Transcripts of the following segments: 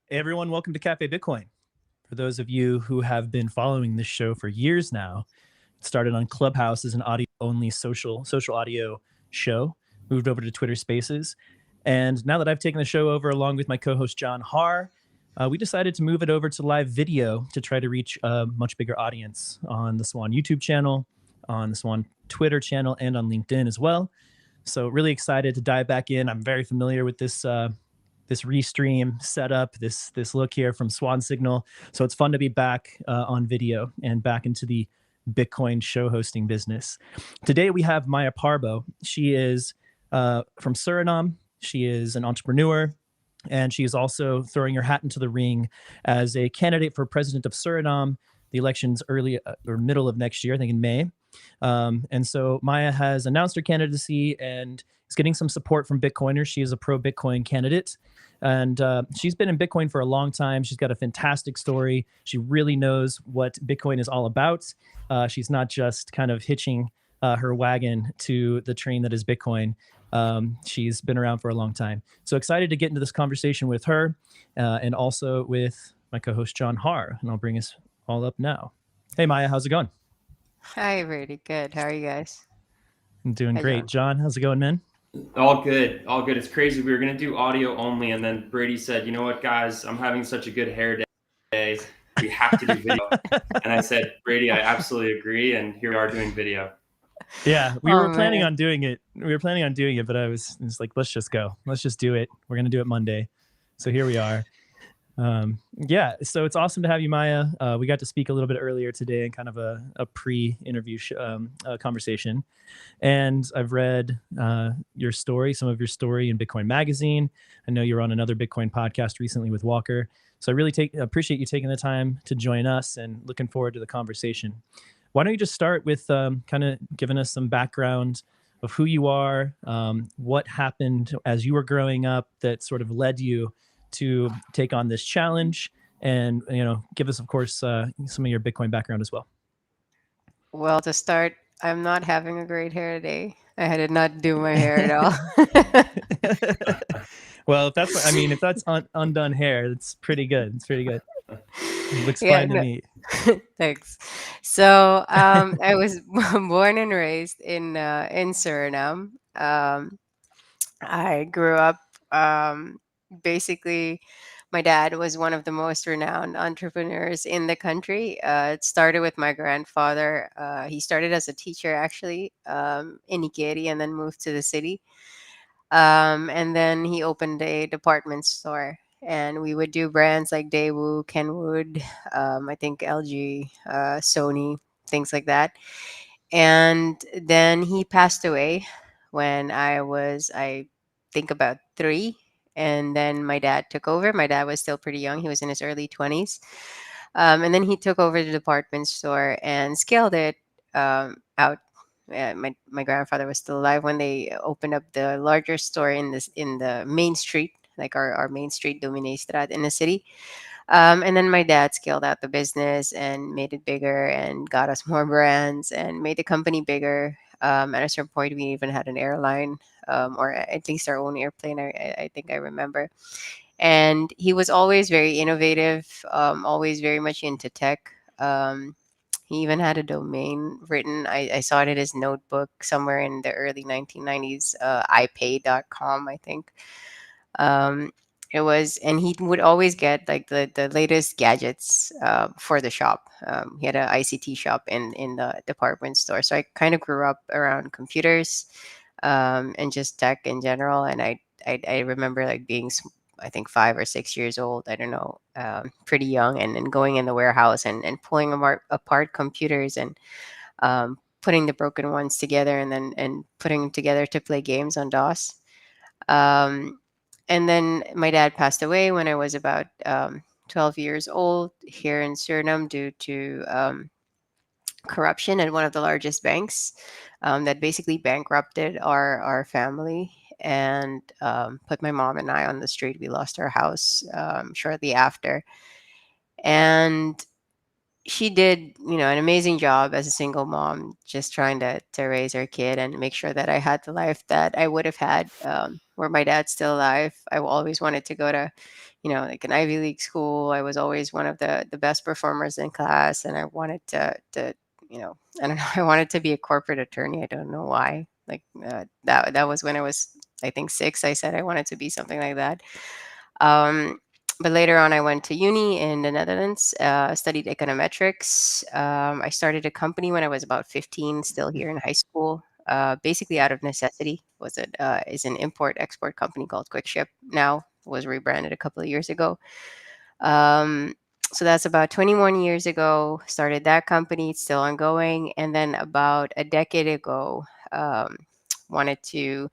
Hey everyone, welcome to Café Bitcoin. For those of you who have been following this show for years now, it started on Clubhouse as an audio-only social audio show, moved over to Twitter Spaces. And now that I've taken the show over along with my co-host John Haar, we decided to move it over to live video to try to reach a much bigger audience on the Swan YouTube channel, on the Swan Twitter channel, and on LinkedIn as well. So really excited to dive back in. I'm very familiar with this restream setup, this look here from Swan Signal. So it's fun to be back on video and back into the Bitcoin show hosting business. Today we have Maya Parbhoe. She is from Suriname. She is an entrepreneur, and she is also throwing her hat into the ring as a candidate for President of Suriname. The election's early or middle of next year, I think in May. And so Maya has announced her candidacy and is getting some support from Bitcoiners. She is a pro Bitcoin candidate. And she's been in Bitcoin for a long time. She's got a fantastic story. She really knows what Bitcoin is all about. She's not just kind of hitching her wagon to the train that is Bitcoin. She's been around for a long time. So excited to get into this conversation with her and also with my co-host John Haar. And I'll bring us all up now. Hey, Maya, how's it going? Hi, Brady. Good. How are you guys? I'm doing Hi, great. John. John, how's it going, man? All good, all good. It's crazy. We were gonna do audio only, and then Brady said, "You know what, guys? I'm having such a good hair day. We have to do video." And I said, "Brady, I absolutely agree." And here we are doing video. Yeah, we Oh were planning man. on doing it. We were planning on doing it, but I was like, let's just go. Let's just do it. We're gonna do it Monday. So here we are. Yeah, so it's awesome to have you, Maya. We got to speak a little bit earlier today in kind of a pre-interview conversation. And I've read your story, some of your story in Bitcoin Magazine. I know you were on another Bitcoin podcast recently with Walker. So I really appreciate you taking the time to join us and looking forward to the conversation. Why don't you just start with kind of giving us some background of who you are, what happened as you were growing up that sort of led you to take on this challenge, and give us, of course, some of your Bitcoin background as well. Well, to start, I'm not having a great hair day. I did not do my hair at all. Well, if that's what I mean, if that's undone hair, it's pretty good. It's pretty good. It looks Yeah, fine to no, me. thanks. So, I was born and raised in Suriname. I grew up basically. My dad was one of the most renowned entrepreneurs in the country. It started with my grandfather. He started as a teacher actually in Ikeri and then moved to the city. And then he opened a department store. And we would do brands like Daewoo, Kenwood, I think LG, Sony, things like that. And then he passed away when I think about three. And then my dad took over. My dad was still pretty young. He was in his early 20s. And then he took over the department store and scaled it out. My grandfather was still alive when they opened up the larger store in the main street, like our main street, Dominee in the city. And then my dad scaled out the business and made it bigger and got us more brands and made the company bigger. At a certain point, we even had an airline, or at least our own airplane. I think I remember. And he was always very innovative, always very much into tech. He even had a domain written. I saw it in his notebook somewhere in the early 1990s, ipay.com, I think. Um, it was, and he would always get like the latest gadgets for the shop. He had an ICT shop in the department store. So I kind of grew up around computers and just tech in general. And I remember like being, I think 5 or 6 years old. I don't know, pretty young, and then going in the warehouse and pulling apart computers and putting the broken ones together and then and putting them together to play games on DOS. Um, and then my dad passed away when I was about 12 years old here in Suriname due to corruption at one of the largest banks that basically bankrupted our family and put my mom and I on the street. We lost our house shortly after. And she did, an amazing job as a single mom, just trying to raise her kid and make sure that I had the life that I would have had, were my dad still alive. I always wanted to go to, like an Ivy League school. I was always one of the best performers in class, and I wanted to, I don't know, I wanted to be a corporate attorney. I don't know why. Like that was when I was, I think, 6. I said I wanted to be something like that. Um, but later on, I went to uni in the Netherlands, studied econometrics. I started a company when I was about 15, still here in high school, basically out of necessity. Was it is an import export company called Quick Ship. Now was rebranded a couple of years ago. Um, so that's about 21 years ago. Started that company. It's still ongoing. And then about a decade ago, wanted to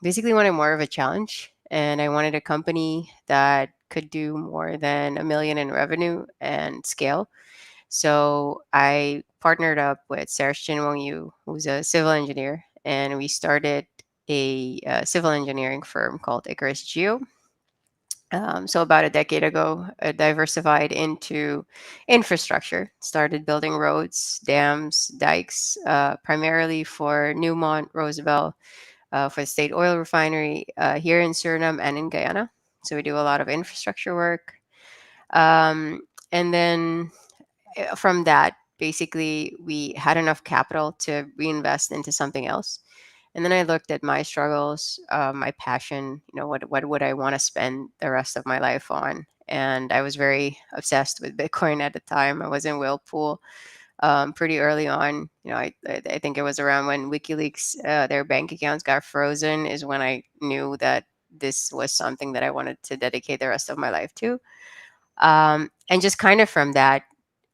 basically wanted more of a challenge. And I wanted a company that could do more than 1 million in revenue and scale. So I partnered up with Sarah Chinwong Yu, who's a civil engineer, and we started a civil engineering firm called Icarus Geo. So about a decade ago, I diversified into infrastructure, started building roads, dams, dikes, primarily for Newmont, Roosevelt, for the state oil refinery here in Suriname and in Guyana. So we do a lot of infrastructure work. And then from that, basically, we had enough capital to reinvest into something else. And then I looked at my struggles, my passion, what would I want to spend the rest of my life on? And I was very obsessed with Bitcoin at the time. I was in Whirlpool pretty early on. I think it was around when WikiLeaks, their bank accounts got frozen, is when I knew that this was something that I wanted to dedicate the rest of my life to. And just kind of from that,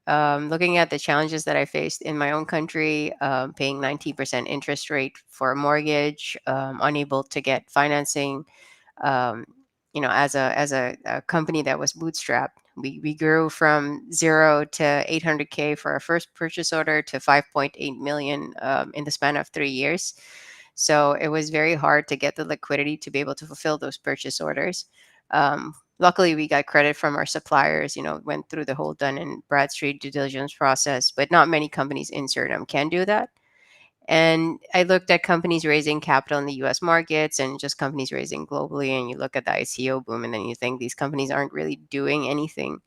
looking at the challenges that I faced in my own country, paying 19% interest rate for a mortgage, unable to get financing, um, as a company that was bootstrapped. We grew from 0 to 800K for our first purchase order to 5.8 million in the span of 3 years. So it was very hard to get the liquidity to be able to fulfill those purchase orders. Luckily, we got credit from our suppliers, went through the whole Dun and Bradstreet due diligence process, but not many companies in Suriname can do that. And I looked at companies raising capital in the US markets and just companies raising globally. And you look at the ICO boom, and then you think these companies aren't really doing anything.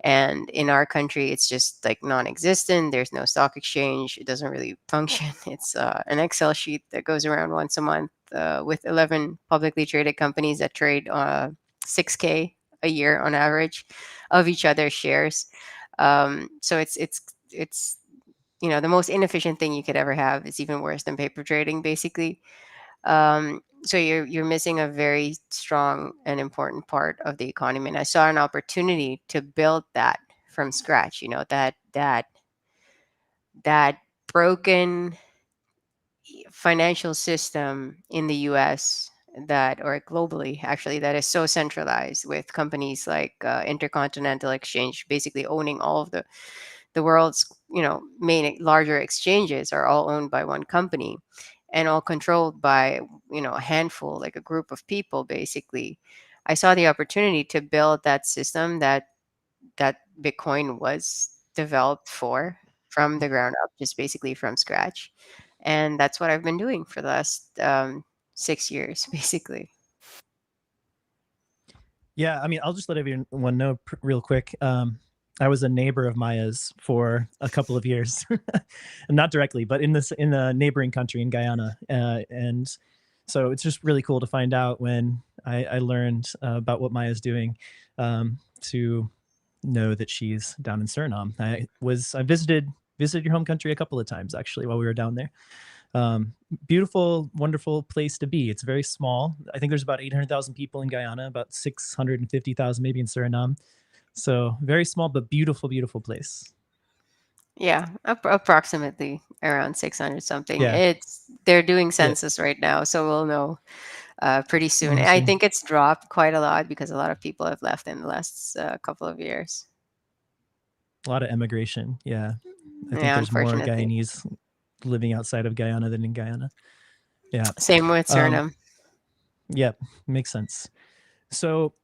And in our country, it's just like non existent. There's no stock exchange. It doesn't really function. It's an Excel sheet that goes around once a month with 11 publicly traded companies that trade 6K a year on average of each other's shares. So it's the most inefficient thing you could ever have. Is even worse than paper trading, basically. So you're missing a very strong and important part of the economy. And I saw an opportunity to build that from scratch. That broken financial system in the US, that, or globally actually, that is so centralized, with companies like Intercontinental Exchange basically owning all of the world's main larger exchanges, are all owned by one company, and all controlled by a handful, like a group of people, basically. I saw the opportunity to build that system that Bitcoin was developed for, from the ground up, just basically from scratch. And that's what I've been doing for the last 6 years, basically. Yeah, I mean, I'll just let everyone know real quick. I was a neighbor of Maya's for a couple of years, not directly, but in a neighboring country in Guyana, and so it's just really cool to find out when I learned about what Maya's doing, to know that she's down in Suriname. I visited your home country a couple of times, actually, while we were down there. Beautiful, wonderful place to be. It's very small. I think there's about 800,000 people in Guyana, about 650,000 maybe in Suriname. So very small, but beautiful, beautiful place. Yeah, approximately around 600 something. Yeah. They're doing Yeah. census right now, so we'll know pretty soon. Oh, I soon. think it's dropped quite a lot because a lot of people have left in the last couple of years. A lot of emigration. Yeah. I think Yeah, there's more unfortunately. Guyanese living outside of Guyana than in Guyana. Yeah. Same with Um, Suriname. yeah, makes sense. So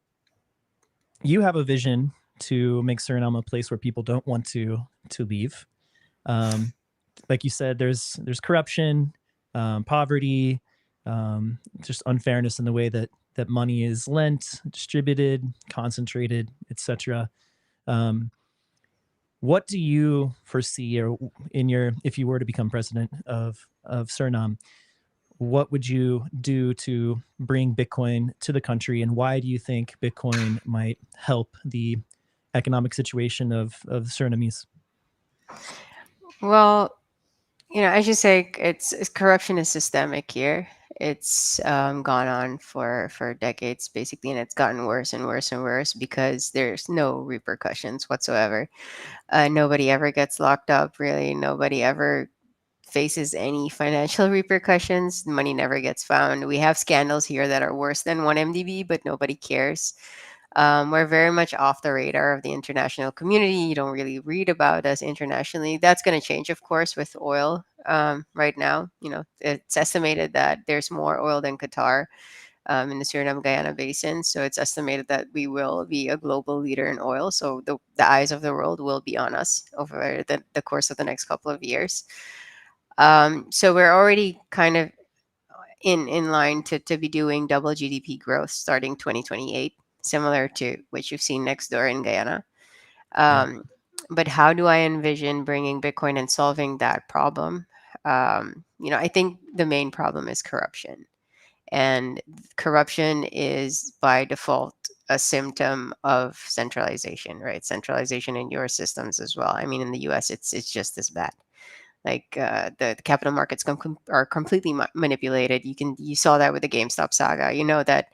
you have a vision to make Suriname a place where people don't want to leave. Like you said, there's corruption, poverty, just unfairness in the way that money is lent, distributed, concentrated, etc. Um, what do you foresee, or in your, if you were to become president of Suriname, what would you do to bring Bitcoin to the country, and why do you think Bitcoin might help the economic situation of the Surinamese? Well, as you say, corruption is systemic here. It's gone on for decades, basically, and it's gotten worse and worse and worse because there's no repercussions whatsoever. Nobody ever gets locked up, really. Nobody ever faces any financial repercussions. Money never gets found. We have scandals here that are worse than 1MDB, but nobody cares. We're very much off the radar of the international community. You don't really read about us internationally. That's going to change, of course, with oil. Right now, it's estimated that there's more oil than Qatar in the Suriname Guyana basin. So it's estimated that we will be a global leader in oil. So the eyes of the world will be on us over the course of the next couple of years. So we're already kind of in line to be doing double GDP growth starting 2028, similar to what you've seen next door in Guyana. Yeah. But how do I envision bringing Bitcoin and solving that problem? I think the main problem is corruption. And corruption is by default a symptom of centralization, right? Centralization in your systems as well. I mean, in the US, it's just as bad. Like the capital markets are completely manipulated. You saw that with the GameStop saga. You know that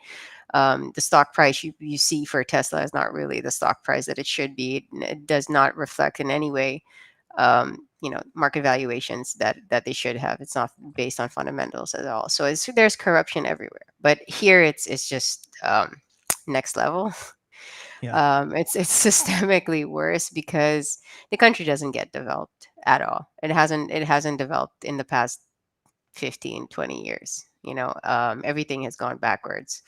the stock price you see for Tesla is not really the stock price that it should be. It does not reflect in any way, market valuations that they should have. It's not based on fundamentals at all. So there's corruption everywhere. But here it's just next level. Yeah. It's systemically worse because the country doesn't get developed at all. It hasn't developed in the past 15, 20 years. Everything has gone backwards.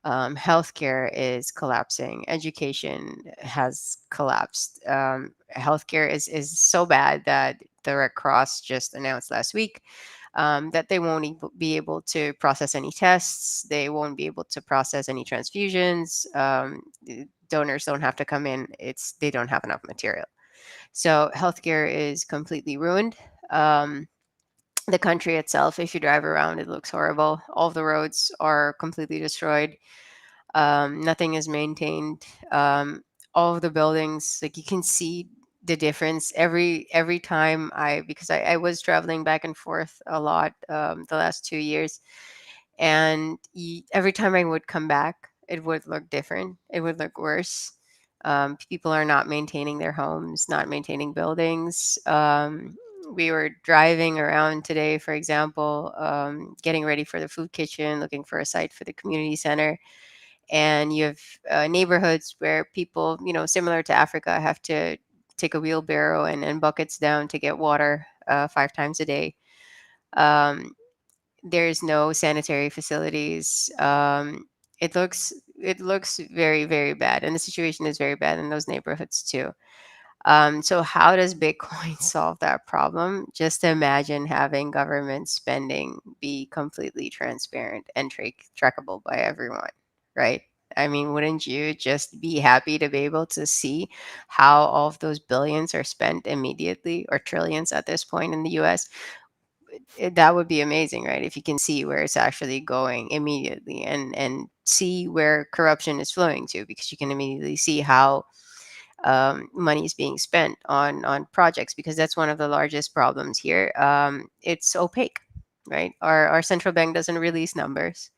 Healthcare is collapsing. Education has collapsed. Healthcare is so bad that the Red Cross just announced last week that they won't be able to process any tests. They won't be able to process any transfusions. Donors don't have to come in. They don't have enough material. So healthcare is completely ruined. The country itself, if you drive around, it looks horrible. All the roads are completely destroyed. Nothing is maintained. All of the buildings, like you can see the difference every time because I was traveling back and forth a lot the last 2 years, and every time I would come back, it would look different. It would look worse. People are not maintaining their homes, not maintaining buildings. We were driving around today, for example, getting ready for the food kitchen, looking for a site for the community center. And you have neighborhoods where people, similar to Africa, have to take a wheelbarrow and buckets down to get water 5 times a day. Um, there's no sanitary facilities. It looks very, very bad, and the situation is very bad in those neighborhoods too. So how does Bitcoin solve that problem? Just imagine having government spending be completely transparent and trackable by everyone, right? I mean, wouldn't you just be happy to be able to see how all of those billions are spent immediately, or trillions at this point in the US? That would be amazing, right? If you can see where it's actually going immediately, and see where corruption is flowing to, because you can immediately see how money is being spent on projects, because that's one of the largest problems here. It's opaque, right? Our central bank doesn't release numbers.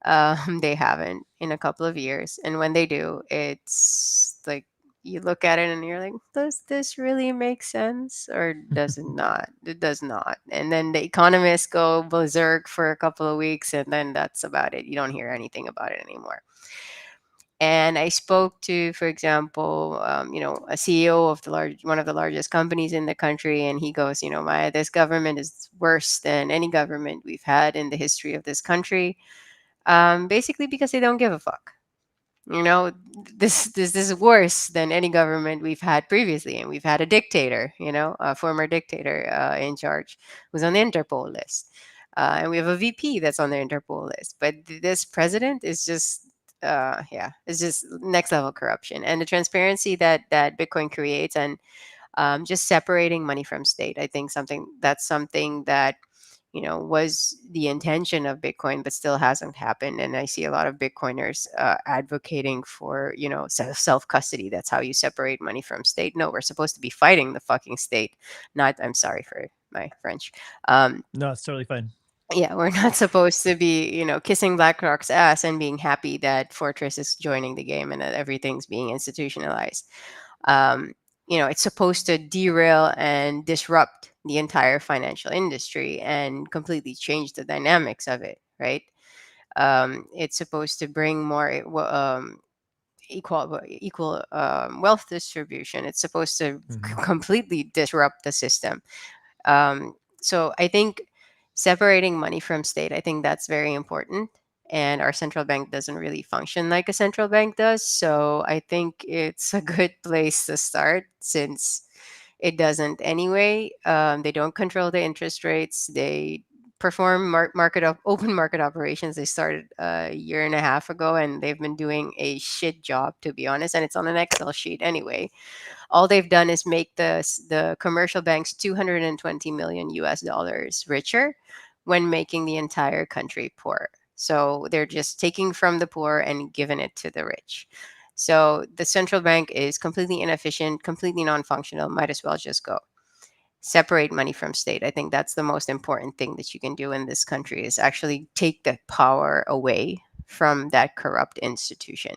They haven't in a couple of years, and when they do, it's like you look at it and you're like, does this really make sense, or does it not? It does not. And then the economists go berserk for a couple of weeks, and then that's about it. You don't hear anything about it anymore. And I spoke to, for example, a CEO of one of the largest companies in the country, and he goes, Maya, this government is worse than any government we've had in the history of this country, basically because they don't give a fuck. You know, this is worse than any government we've had previously, and we've had a dictator, a former dictator in charge, who's on the Interpol list, and we have a VP that's on the Interpol list. But this president is just, yeah, it's just next level corruption, and the transparency that Bitcoin creates, and just separating money from state. I think something that was the intention of Bitcoin, but still hasn't happened. And I see a lot of Bitcoiners advocating for, self custody. That's how you separate money from state. No, we're supposed to be fighting the fucking state. Not, I'm sorry for my French. No, it's totally fine. Yeah, we're not supposed to be, kissing BlackRock's ass and being happy that Fortress is joining the game and that everything's being institutionalized. Um, it's supposed to derail and disrupt the entire financial industry and completely change the dynamics of it, right? It's supposed to bring more equal wealth distribution. It's supposed to completely disrupt the system. So I think separating money from state, I think that's very important. And our central bank doesn't really function like a central bank does. So I think it's a good place to start, since it doesn't anyway. They don't control the interest rates. They perform open market operations. They started a year and a half ago, and they've been doing a shit job, to be honest. And it's on an Excel sheet anyway. All they've done is make the commercial banks 220 million US dollars richer, when making the entire country poor. So they're just taking from the poor and giving it to the rich. So the central bank is completely inefficient, completely non-functional. Might as well just go. Separate money from state. I think that's the most important thing that you can do in this country, is actually take the power away from that corrupt institution.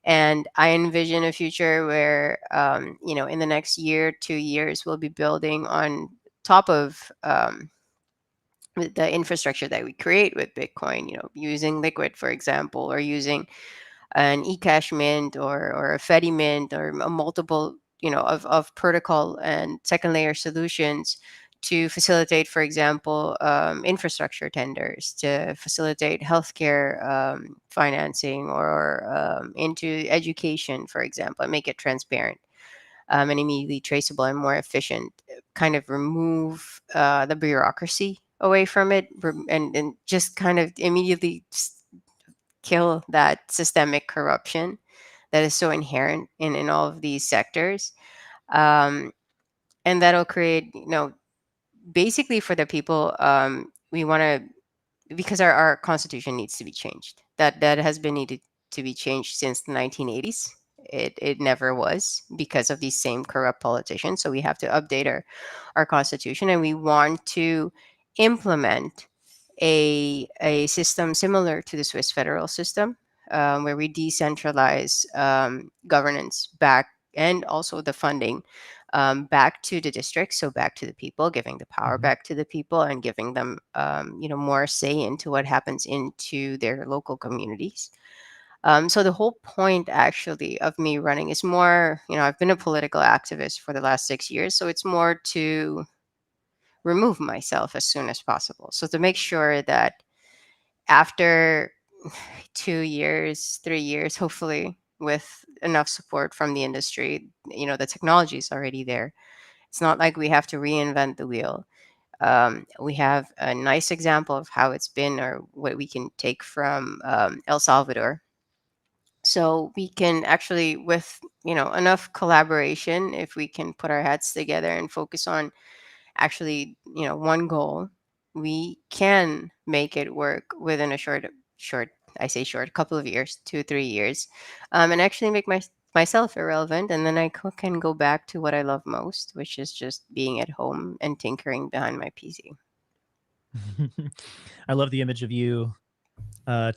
And I envision a future where, in the next year, 2 years, we'll be building on top of the infrastructure that we create with Bitcoin, using Liquid, for example, or using an eCash mint, or a Fedi mint, or a multiple, of protocol and second layer solutions to facilitate, for example, infrastructure tenders, to facilitate healthcare financing, or into education, for example, and make it transparent, and immediately traceable and more efficient. Kind of remove the bureaucracy away from it, and just kind of immediately kill that systemic corruption that is so inherent in all of these sectors. Um, and that'll create, basically for the people, we want to, because our constitution needs to be changed. That has been needed to be changed since the 1980s. It never was, because of these same corrupt politicians. So we have to update our constitution, and we want to implement a system similar to the Swiss federal system, where we decentralize governance back, and also the funding back to the districts, so back to the people, giving the power back to the people, and giving them more say into what happens into their local communities. So the whole point, actually, of me running is more, I've been a political activist for the last 6 years, so it's more to remove myself as soon as possible. So to make sure that after 2 years, 3 years, hopefully, with enough support from the industry, the technology is already there. It's not like we have to reinvent the wheel. We have a nice example of how it's been, or what we can take from El Salvador. So we can actually, with enough collaboration, if we can put our heads together and focus on actually one goal, we can make it work within a short, I say short, couple of years, 2 3 years, and actually make myself irrelevant, and then I can go back to what I love most, which is just being at home and tinkering behind my PC. I love the image of you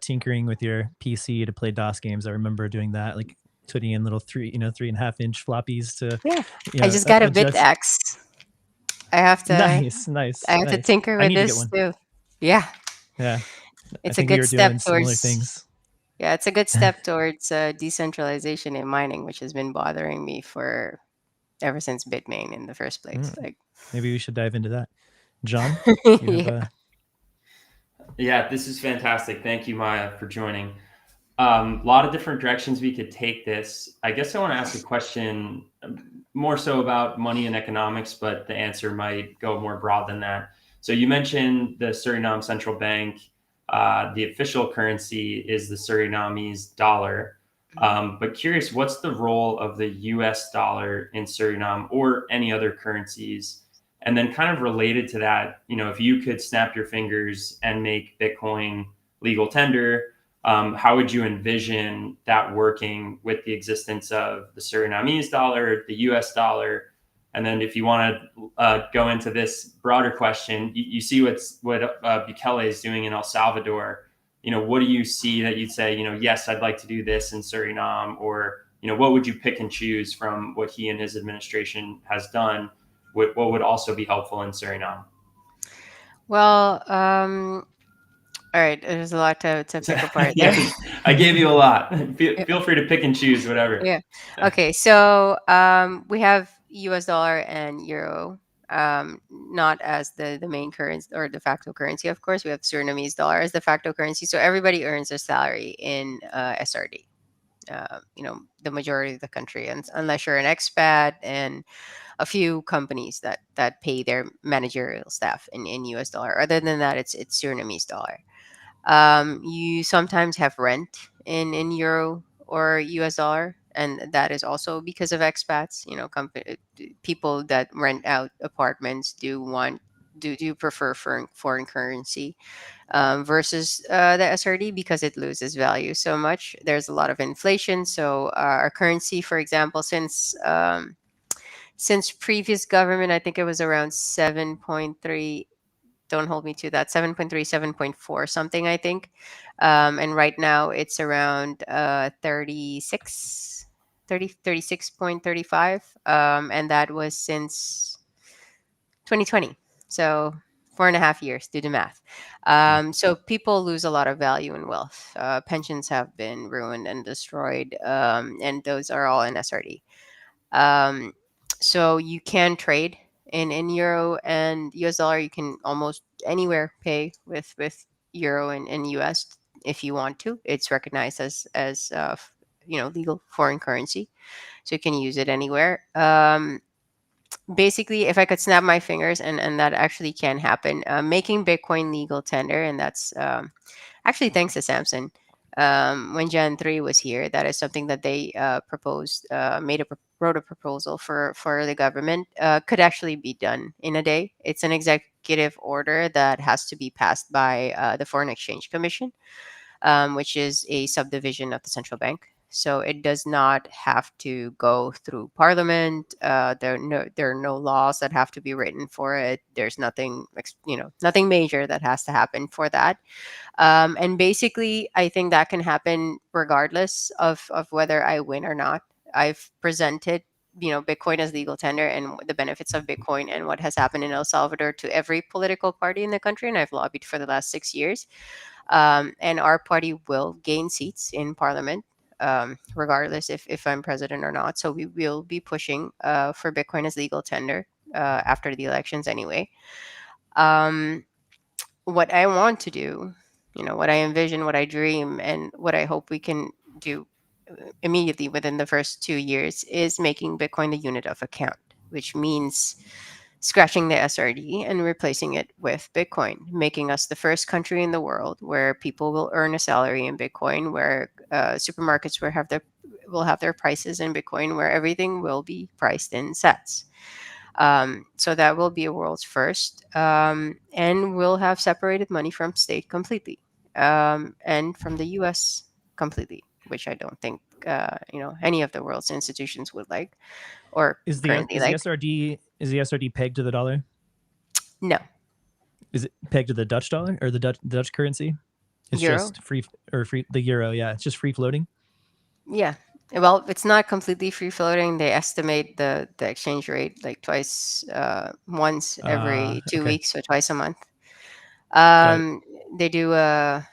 tinkering with your PC to play DOS games. I remember doing that, like putting in little 3.5 inch floppies to, Yeah, I just got a bit adjust. axe. I have to Nice, nice, I have to nice. tinker I with need to get this one. too. Yeah, Yeah, I it's a think we good were step doing similar towards things. yeah, it's a good step towards decentralization in mining, which has been bothering me for ever since Bitmain in the first place. Mm, Like, maybe we should dive into that. John, you have yeah. a Yeah, this is fantastic. Thank you, Maya, for joining. A lot of different directions we could take this. I guess I want to ask a question more so about money and economics, but the answer might go more broad than that. So you mentioned the Suriname Central Bank. The official currency is the Surinamese dollar. But curious, what's the role of the US dollar in Suriname or any other currencies? And then kind of related to that, if you could snap your fingers and make Bitcoin legal tender, how would you envision that working with the existence of the Surinamese dollar, the US dollar? And then if you want to go into this broader question, you see what Bukele is doing in El Salvador. What do you see that you'd say, yes, I'd like to do this in Suriname? Or, what would you pick and choose from what he and his administration has done? What would also be helpful in Suriname? Well, all right, there's a lot to pick apart there. Yes, I gave you a lot. Yeah. Feel free to pick and choose whatever. Yeah. Okay. So we have U.S. dollar and euro, not as the main currency or de facto currency. Of course, we have Surinamese dollar as de facto currency. So everybody earns their salary in SRD. The majority of the country, and unless you're an expat, and a few companies that pay their managerial staff in U.S. dollar. Other than that, it's Surinamese dollar. You sometimes have rent in euro or US dollar, and that is also because of expats. People that rent out apartments do prefer foreign currency versus the SRD because it loses value so much. There's a lot of inflation, so our currency, for example, since previous government, I think it was around 7.3, don't hold me to that, 7.3, 7.4 something, I think. And right now it's around 36.35, and that was since 2020, so 4.5 years. Do the math. So people lose a lot of value and wealth. Pensions have been ruined and destroyed, and those are all in SRD. um, so you can trade in euro and US dollar. You can almost anywhere pay with euro and US if you want to. It's recognized as legal foreign currency, so you can use it anywhere. Basically, if I could snap my fingers, and that actually can happen, making Bitcoin legal tender, and that's actually thanks to Samson. When Gen 3 was here, that is something that they proposed, wrote a proposal for the government. Could actually be done in a day. It's an executive order that has to be passed by the Foreign Exchange Commission, which is a subdivision of the central bank. So it does not have to go through Parliament. There are no laws that have to be written for it. There's nothing major that has to happen for that. And basically, I think that can happen regardless of whether I win or not. I've presented, Bitcoin as legal tender and the benefits of Bitcoin and what has happened in El Salvador to every political party in the country, and I've lobbied for the last 6 years. And our party will gain seats in Parliament, regardless if I'm president or not. So we will be pushing for Bitcoin as legal tender after the elections anyway. Um, what I want to do, what I envision, what I dream, and what I hope we can do immediately within the first 2 years is making Bitcoin the unit of account, which means scratching the SRD and replacing it with Bitcoin, making us the first country in the world where people will earn a salary in Bitcoin, where supermarkets will have their prices in Bitcoin, where everything will be priced in sats. So that will be a world's first, and we'll have separated money from state completely, and from the U.S. completely, which I don't think any of the world's institutions would like or Is the currently like. SRD pegged to the dollar? No. Is it pegged to the Dutch dollar or the Dutch currency? It's Euro. just free the euro. Yeah, it's just free floating. Yeah. Well, it's not completely free floating. They estimate the exchange rate like once every two Okay, weeks or twice a month. got it. They do a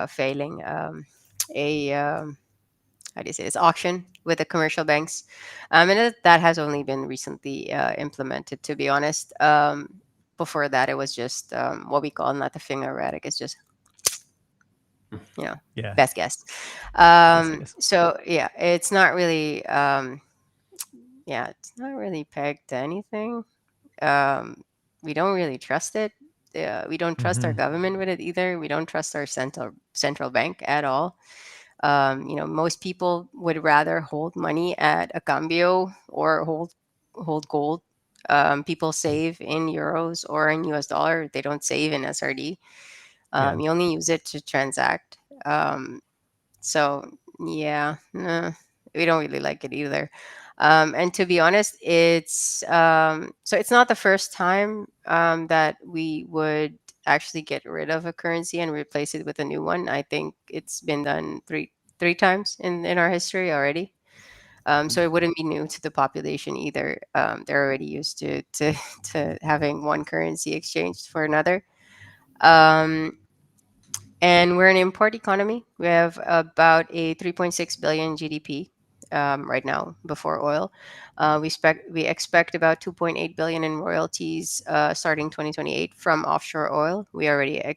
failing, a how do you say this, auction with the commercial banks, and that has only been recently implemented. To be honest, before that it was just what we call not the finger erratic. It's just you know, Yeah. best guess. Yes, I guess. So yeah, it's not really, yeah, it's not really pegged to anything. Um, we don't really trust it. We don't trust our Mm-hmm. government with it either. We don't trust our central bank at all. Most people would rather hold money at a cambio or hold gold. People save in euros or in US dollar. They don't save in SRD. Yeah. You only use it to transact. So yeah, no, we don't really like it either. And to be honest, it's not the first time that we would actually get rid of a currency and replace it with a new one. I think it's been done three times in our history already. So it wouldn't be new to the population either. They're already used to to having one currency exchanged for another. Um, and we're an import economy. We have about a 3.6 billion GDP right now before oil. We expect about 2.8 billion in royalties starting 2028 from offshore oil. We already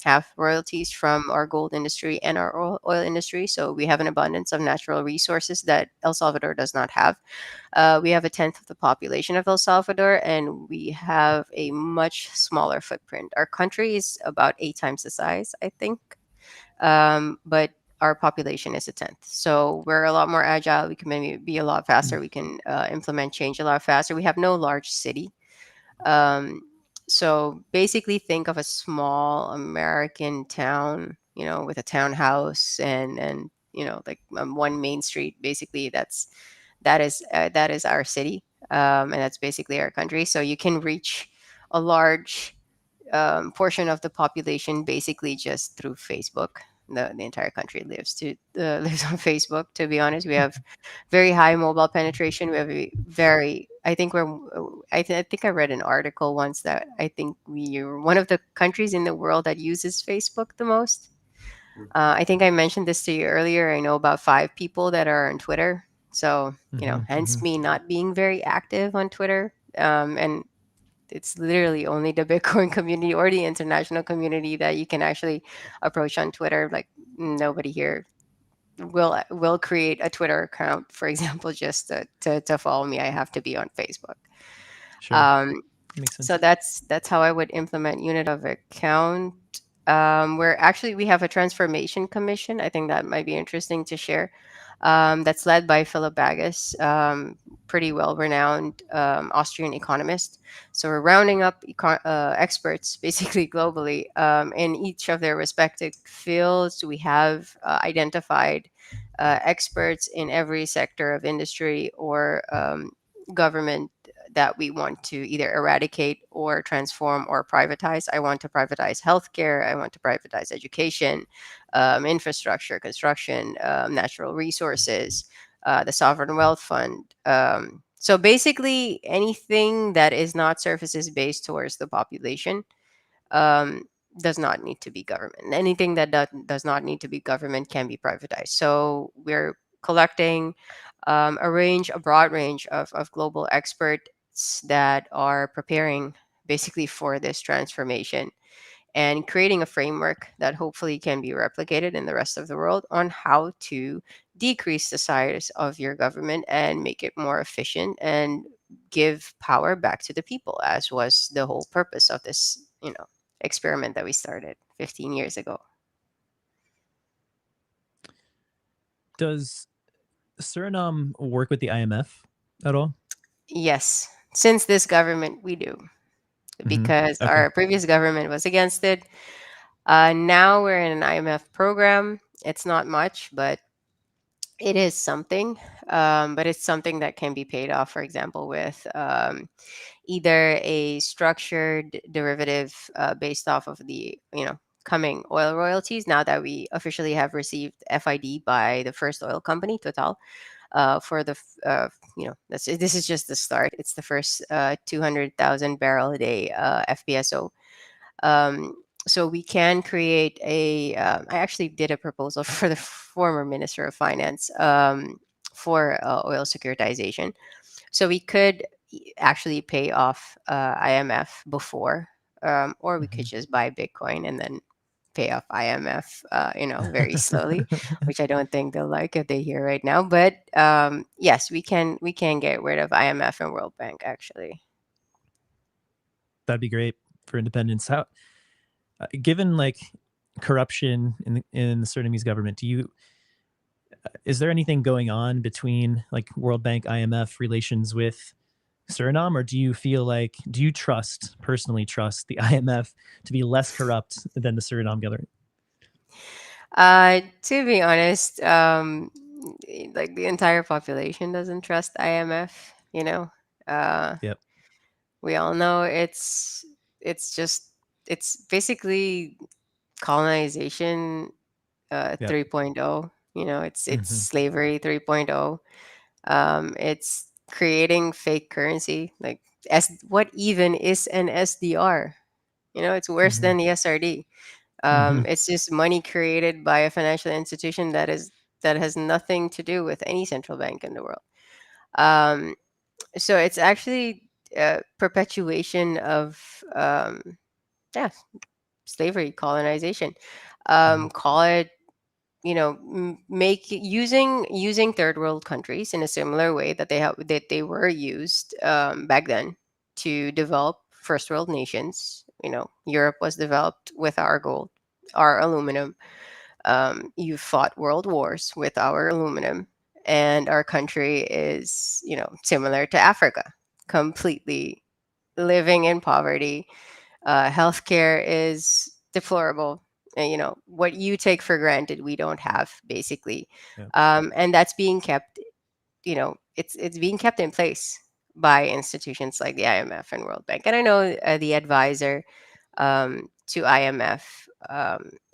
have royalties from our gold industry and our oil industry, so we have an abundance of natural resources that El Salvador does not have. We have a tenth of the population of El Salvador, and we have a much smaller footprint. Our country is about 8 times the size, I think, but our population is a tenth. So we're a lot more agile. We can maybe be a lot faster. We can implement change a lot faster. We have no large city. Um, so basically, think of a small American town, with a townhouse and like one main street. Basically, that is our city, and that's basically our country. So you can reach a large portion of the population basically just through Facebook. The entire country lives on Facebook. To be honest, we have very high mobile penetration. We have a very I think we're I think I read an article once that I think we are one of the countries in the world that uses Facebook the most. I think I mentioned this to you earlier. I know about 5 people that are on Twitter. So, Mm-hmm. hence Mm-hmm. me not being very active on Twitter. And it's literally only the Bitcoin community or the international community that you can actually approach on Twitter. Like nobody here will create a Twitter account, for example, just to follow me. I have to be on Facebook. Sure. Um, Makes so sense. that's how I would implement unit of account. Where actually we have a transformation commission. I think that might be interesting to share. That's led by Philip Bagus, pretty well renowned Austrian economist. So we're rounding up experts basically globally in each of their respective fields. We have identified experts in every sector of industry or government that we want to either eradicate or transform or privatize. I want to privatize healthcare. I want to privatize education, infrastructure, construction, natural resources, the sovereign wealth fund. So basically, anything that is not services based towards the population um, does not need to be government. Anything that does not need to be government can be privatized. So we're collecting a broad range of global experts that are preparing basically for this transformation and creating a framework that hopefully can be replicated in the rest of the world on how to decrease the size of your government and make it more efficient and give power back to the people, as was the whole purpose of this experiment that we started 15 years ago. Does Suriname work with the IMF at all? Yes, since this government we do, Mm-hmm. because Okay. our previous government was against it. Now we're in an IMF program. It's not much, but it is something. But it's something that can be paid off, for example, with either a structured derivative based off of the coming oil royalties. Now that we officially have received FID by the first oil company, Total, for this is just the start. It's the first 200,000 barrel a day FPSO. Um, so we can create I actually did a proposal for the former Minister of Finance for oil securitization. So we could actually pay off IMF before, or we Mm-hmm. could just buy Bitcoin and then pay off IMF, very slowly, which I don't think they'll like if they hear right now. But yes, we can get rid of IMF and World Bank actually. That'd be great for independence. How, given like corruption in the Surinamese government, is there anything going on between like World Bank, IMF relations with Suriname, or do you personally trust the IMF to be less corrupt than the Suriname government? To be honest, like the entire population doesn't trust IMF. Uh, Yep. we all know it's just it's basically colonization Yep. 3.0. It's Hmm. slavery 3.0. It's creating fake currency. Like, what even is an SDR? It's worse Hmm. than the SRD. Hmm. It's just money created by a financial institution that has nothing to do with any central bank in the world. Um, so it's actually perpetuation of yeah, slavery, colonization. Hmm. Call it, make using third world countries in a similar way that they were used back then to develop first world nations. Europe was developed with our gold, our aluminum. You fought world wars with our aluminum, and our country is, similar to Africa, completely living in poverty. Healthcare is deplorable. And, what you take for granted, we don't have basically, Yep. and that's being kept. It's being kept in place by institutions like the IMF and World Bank. And I know the advisor to IMF,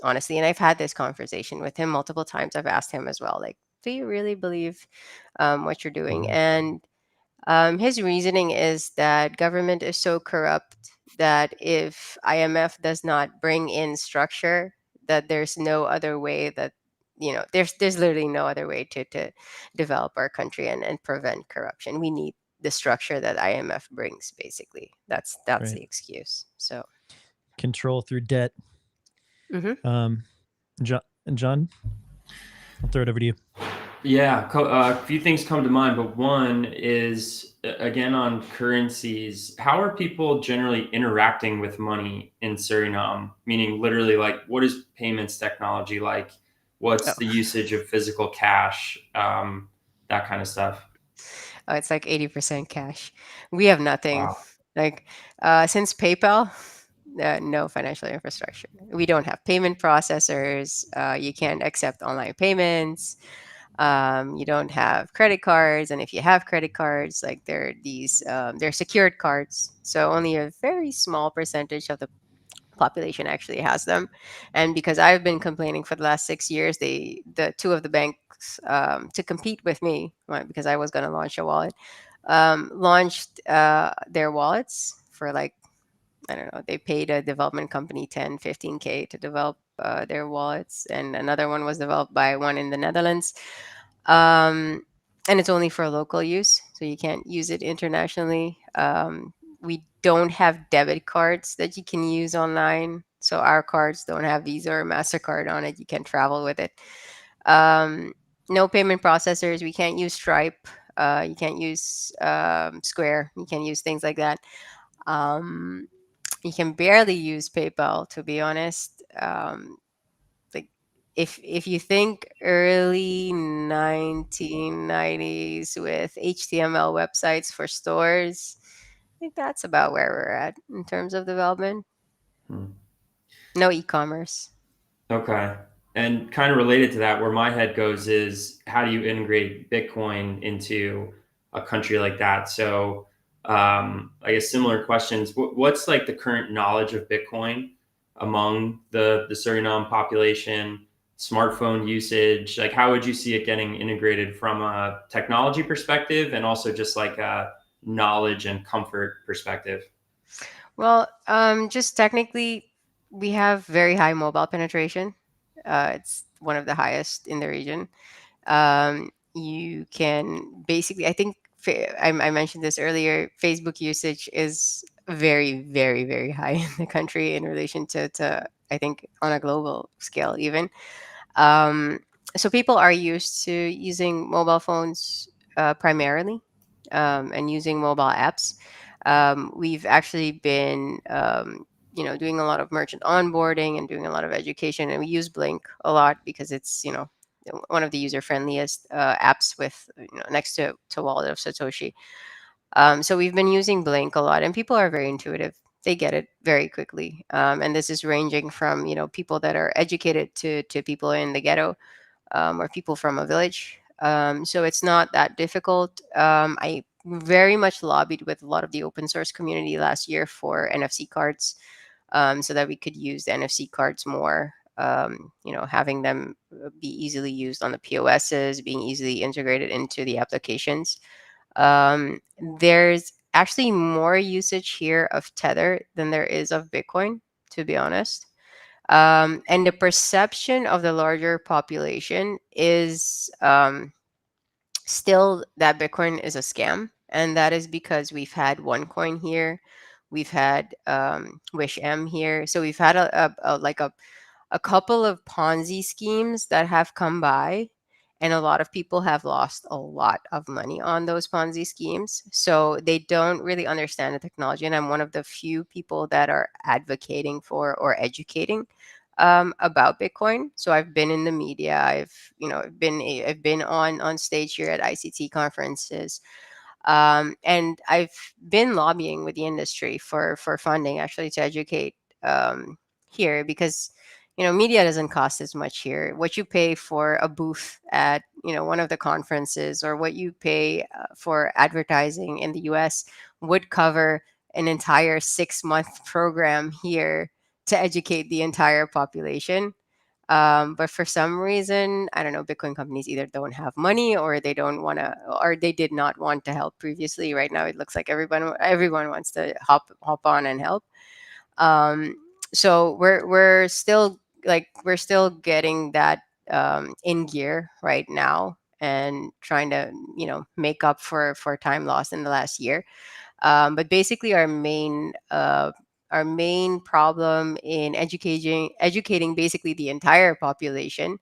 honestly, and I've had this conversation with him multiple times. I've asked him as well, like, do you really believe what you're doing? Hmm. And his reasoning is that government is so corrupt that if IMF does not bring in structure, that there's no other way that there's literally no other way to develop our country and prevent corruption. We need the structure that IMF brings. Basically, that's Right. the excuse. So. Control through debt. Mhm. Um, John, John, I'll throw it over to you. Yeah, a few things come to mind, but one is again on currencies. How are people generally interacting with money in Suriname? Meaning, literally, like, what is payments technology like? What's the Oh. usage of physical cash? That kind of stuff. Oh, it's like 80% cash. We have nothing. Wow. Like, since PayPal, no financial infrastructure. We don't have payment processors. You can't accept online payments. You don't have credit cards, and if you have credit cards, like they're secured cards. So only a very small percentage of the population actually has them. And because I've been complaining for the last 6 years, the two of the banks, to compete with me, right, because I was going to launch a wallet, launched their wallets for, like, I don't know, they paid a development company 10, 15K to develop their wallets, and another one was developed by one in the Netherlands. um, and it's only for local use, so you can't use it internationally. We don't have debit cards that you can use online, so our cards don't have Visa or Mastercard on it. You can travel with it. Um, no payment processors. We can't use Stripe. You can't use Square. You can use things like that. Um, you can barely use PayPal, to be honest. Like, if you think early 1990s with HTML websites for stores, I think that's about where we're at in terms of development. Hmm. No e-commerce. Okay. And kind of related to that, where my head goes is how do you integrate Bitcoin into a country like that? So, I guess similar questions. What's like the current knowledge of Bitcoin among the Suriname population? Smartphone usage, like how would you see it getting integrated from a technology perspective and also just like a knowledge and comfort perspective? Well, just technically, we have very high mobile penetration. It's one of the highest in the region. You can basically, I think, I mentioned this earlier, Facebook usage is very, very, very high in the country in relation to I think on a global scale even. Um, so people are used to using mobile phones primarily, and using mobile apps. We've actually been, doing a lot of merchant onboarding and doing a lot of education, and we use Blink a lot because it's, one of the user friendliest apps with, next to Wallet of Satoshi. So we've been using Blink a lot, and people are very intuitive. They get it very quickly, and this is ranging from, people that are educated to people in the ghetto, or people from a village. So it's not that difficult. I very much lobbied with a lot of the open source community last year for NFC cards, so that we could use the NFC cards more. Having them be easily used on the POSs, being easily integrated into the applications. Um, there's actually more usage here of Tether than there is of Bitcoin, to be honest. And the perception of the larger population is, still that Bitcoin is a scam. And that is because we've had OneCoin here, we've had Wish M here. So we've had a couple of Ponzi schemes that have come by, and a lot of people have lost a lot of money on those Ponzi schemes. So they don't really understand the technology. And I'm one of the few people that are advocating for or educating about Bitcoin. So I've been in the media. I've been on stage here at ICT conferences, and I've been lobbying with the industry for funding, actually, to educate here, because media doesn't cost as much here. What you pay for a booth at one of the conferences, or what you pay for advertising in the US, would cover an entire 6-month program here to educate the entire population. But for some reason, I don't know, Bitcoin companies either don't have money, or they don't want to, or they did not want to help previously. Right now, it looks like everyone wants to hop on and help. Um, so we're still getting that in gear right now, and trying to make up for time lost in the last year. But basically, our main problem in educating basically the entire population,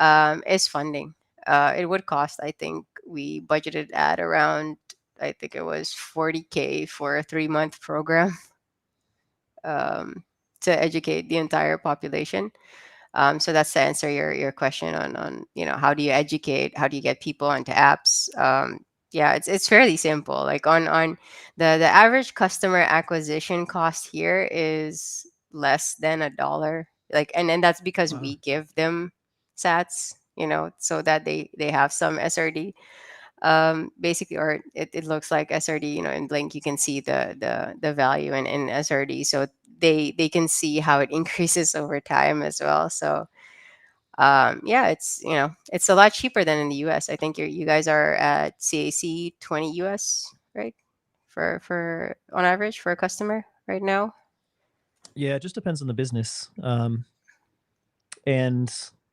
is funding. It would cost, I think we budgeted at around, I think it was 40K for a 3-month program, um, to educate the entire population. So that's to answer your question on how do you educate, how do you get people onto apps. Yeah, it's fairly simple. Like on the average customer acquisition cost here is less than $1. Like, and that's because Wow. we give them sats, so that they have some SRD. Basically, or it looks like SRD. In Blink, you can see the value in SRD, so they can see how it increases over time as well. So yeah, it's a lot cheaper than in the US. I think you guys are at CAC 20 US, right? For on average for a customer right now. Yeah, it just depends on the business, and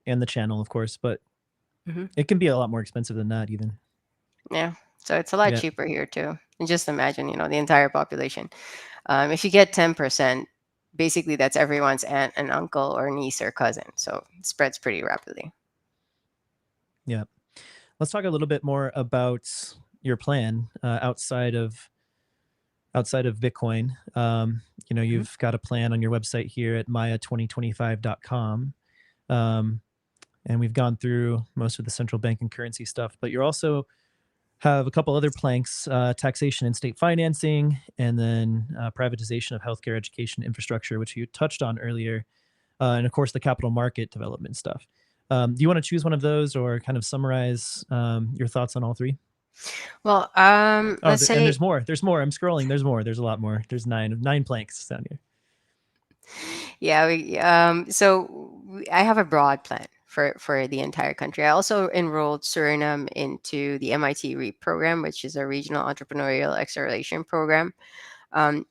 the channel, of course, but Hmm. it can be a lot more expensive than that even. Yeah, so it's a lot Yeah. cheaper here too. And just imagine, the entire population. If you get 10%, basically that's everyone's aunt and uncle or niece or cousin. So it spreads pretty rapidly. Yeah. Let's talk a little bit more about your plan, outside of Bitcoin. Mhm. You've got a plan on your website here at maya2025.com. Um, and we've gone through most of the central bank and currency stuff, but you also have a couple other planks: taxation and state financing, and then privatization of healthcare, education, infrastructure, which you touched on earlier, and of course the capital market development stuff. Do you want to choose one of those, or kind of summarize your thoughts on all three? Well, Oh, let's and say, there's more. There's more. I'm scrolling. There's more. There's a lot more. There's nine planks down here. yeah, I have a broad plan for the entire country. I also enrolled Suriname into the MIT REAP program, which is a regional entrepreneurial acceleration program,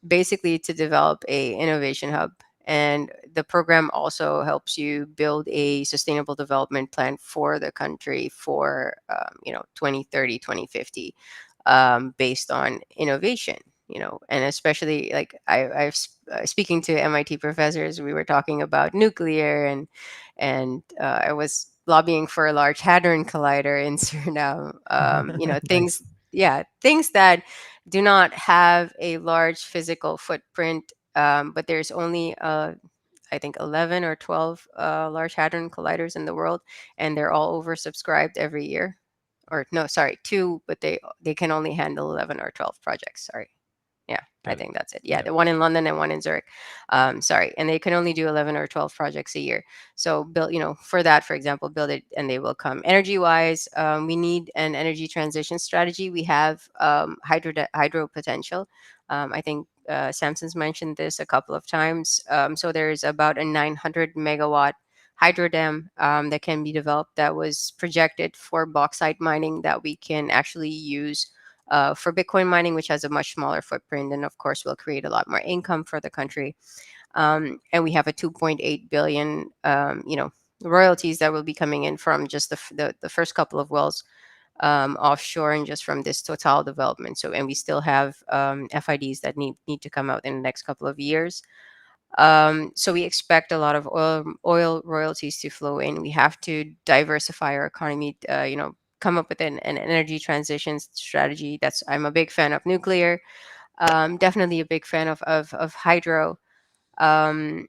basically to develop a innovation hub. And the program also helps you build a sustainable development plan for the country for 2030, 2050, based on innovation. And especially like speaking to MIT professors, we were talking about nuclear, and I was lobbying for a Large Hadron Collider in Suriname. Things, Nice. yeah, things that do not have a large physical footprint, but there's only I think 11 or 12 Large Hadron Colliders in the world, and they're all oversubscribed every year. Or no, sorry, two, but they can only handle 11 or 12 projects. Sorry. Yeah, I Got it. think that's it. Yeah, Yeah. the one in London and one in Zurich. Sorry, and they can only do 11 or 12 projects a year. So build, for that, for example, build it and they will come. Energy wise, we need an energy transition strategy. We have hydro potential. I think Samson's mentioned this a couple of times. So there's about a 900 megawatt hydro dam that can be developed that was projected for bauxite mining that we can actually use for Bitcoin mining, which has a much smaller footprint, and of course will create a lot more income for the country. And we have a 2.8 billion, royalties that will be coming in from just the first couple of wells offshore, and just from this total development. So, and we still have FIDs that need to come out in the next couple of years. So we expect a lot of oil royalties to flow in. We have to diversify our economy. Come up with an energy transition strategy. I'm a big fan of nuclear. Definitely a big fan of hydro. Um,